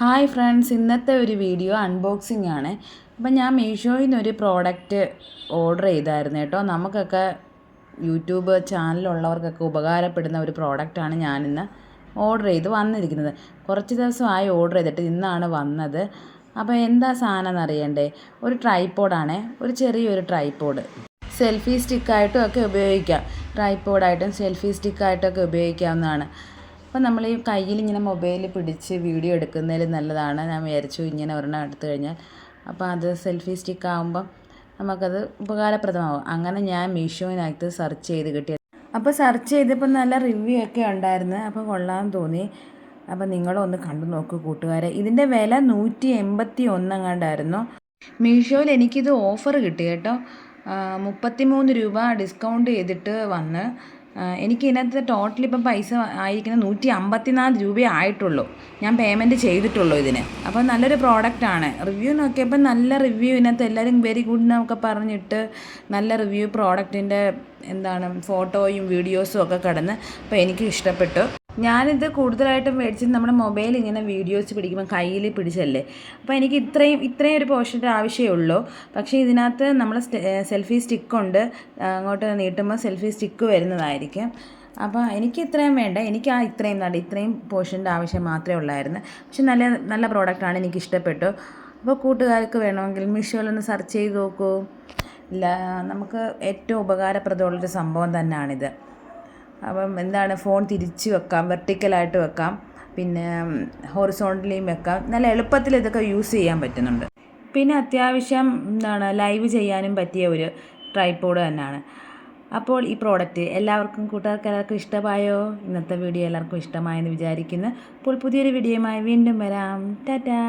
Hi friends, ഇന്നത്തെ ഒരു video unboxing ആണ്. അപ്പം ഞാൻ മീഷോയിൽ നിന്നൊരു പ്രോഡക്റ്റ് ഓർഡർ ചെയ്തായിരുന്നു കേട്ടോ. നമുക്കൊക്കെ യൂട്യൂബ് ചാനലുള്ളവർക്കൊക്കെ ഉപകാരപ്പെടുന്ന ഒരു പ്രോഡക്റ്റാണ് ഞാനിന്ന് ഓർഡർ ചെയ്ത് വന്നിരിക്കുന്നത്. കുറച്ച് ദിവസമായി ഓർഡർ ചെയ്തിട്ട് ഇന്നാണ് വന്നത്. അപ്പോൾ എന്താ സാധനം എന്നറിയണ്ടേ? ഒരു ട്രൈപോഡാണ്, ഒരു ചെറിയൊരു ട്രൈപോഡ്. സെൽഫി സ്റ്റിക്കായിട്ടും ഒക്കെ ഉപയോഗിക്കാം. ട്രൈപോഡായിട്ടും സെൽഫി സ്റ്റിക്കായിട്ടൊക്കെ ഉപയോഗിക്കാവുന്നതാണ്. അപ്പോൾ നമ്മൾ ഈ കയ്യിൽ ഇങ്ങനെ മൊബൈൽ പിടിച്ച് വീഡിയോ എടുക്കുന്നതിൽ നല്ലതാണ്. ഞാൻ വിചാരിച്ചു ഇങ്ങനെ ഒരെണ്ണം എടുത്തു കഴിഞ്ഞാൽ അപ്പോൾ അത് സെൽഫി സ്റ്റിക്ക് ആകുമ്പം നമുക്കത് ഉപകാരപ്രദമാകും. അങ്ങനെ ഞാൻ മീഷോയിനകത്ത് സെർച്ച് ചെയ്ത് കിട്ടിയത്. അപ്പോൾ സെർച്ച് ചെയ്തപ്പോൾ നല്ല റിവ്യൂ ഒക്കെ ഉണ്ടായിരുന്നു. അപ്പോൾ കൊള്ളാമെന്ന് തോന്നി. അപ്പോൾ നിങ്ങളും ഒന്ന് കണ്ടു നോക്കൂ കൂട്ടുകാരെ. ഇതിൻ്റെ വില 181 എങ്ങാണ്ടായിരുന്നു. മീഷോയിൽ എനിക്കിത് ഓഫർ കിട്ടി കേട്ടോ. 33 രൂപ ഡിസ്കൗണ്ട് ചെയ്തിട്ട് വന്ന് എനിക്ക് ഇതിനകത്ത് ടോട്ടൽ ഇപ്പം പൈസ ആയിരിക്കുന്നത് 154 രൂപയേ ആയിട്ടുള്ളൂ. ഞാൻ പേയ്മെൻറ്റ് ചെയ്തിട്ടുള്ളൂ ഇതിന്. അപ്പോൾ നല്ലൊരു പ്രോഡക്റ്റാണ്. റിവ്യൂ നോക്കിയപ്പോൾ നല്ല റിവ്യൂ, ഇതിനകത്ത് എല്ലാവരും വെരി ഗുഡ് എന്നൊക്കെ പറഞ്ഞിട്ട് നല്ല റിവ്യൂ, പ്രോഡക്റ്റിൻ്റെ ഫോട്ടോയും വീഡിയോസും ഒക്കെ കിടന്ന്. അപ്പോൾ എനിക്ക് ഇഷ്ടപ്പെട്ടു. ഞാനിത് കൂടുതലായിട്ടും മേടിച്ചത് നമ്മുടെ മൊബൈൽ ഇങ്ങനെ വീഡിയോസ് പിടിക്കുമ്പോൾ കയ്യിൽ പിടിച്ചല്ലേ. അപ്പോൾ എനിക്ക് ഇത്രയും ഒരു പോർഷൻ്റെ ആവശ്യമേ ഉള്ളൂ. പക്ഷേ ഇതിനകത്ത് നമ്മൾ സെൽഫി സ്റ്റിക്കുണ്ട്. അങ്ങോട്ട് നീട്ടുമ്പോൾ സെൽഫി സ്റ്റിക്ക് വരുന്നതായിരിക്കും. അപ്പോൾ എനിക്ക് ഇത്രയും വേണ്ട, എനിക്ക് ഇത്രയും പോർഷൻ്റെ ആവശ്യം മാത്രമേ ഉള്ളായിരുന്നു. പക്ഷെ നല്ല പ്രോഡക്റ്റാണ്, എനിക്ക് ഇഷ്ടപ്പെട്ടു. അപ്പോൾ കൂട്ടുകാർക്ക് വേണമെങ്കിൽ മീഷോയിലൊന്ന് സെർച്ച് ചെയ്ത് നോക്കൂ. നമുക്ക് ഏറ്റവും ഉപകാരപ്രദമുള്ളൊരു സംഭവം തന്നെയാണിത്. അപ്പം ഫോൺ തിരിച്ച് വെക്കാം, വെർട്ടിക്കലായിട്ട് വെക്കാം, പിന്നെ ഹൊറിസോണ്ടലിയും വെക്കാം. നല്ല എളുപ്പത്തിൽ ഇതൊക്കെ യൂസ് ചെയ്യാൻ പറ്റുന്നുണ്ട്. പിന്നെ അത്യാവശ്യം ലൈവ് ചെയ്യാനും പറ്റിയ ഒരു ട്രൈപോഡ് തന്നെയാണ്. അപ്പോൾ ഈ പ്രോഡക്റ്റ് കൂട്ടുകാർക്ക് എല്ലാവർക്കും ഇഷ്ടമായോ? ഇന്നത്തെ വീഡിയോ എല്ലാവർക്കും ഇഷ്ടമായെന്ന് വിചാരിക്കുന്നു. അപ്പോൾ പുതിയൊരു വീഡിയോയുമായി വീണ്ടും വരാം. ടാറ്റാ.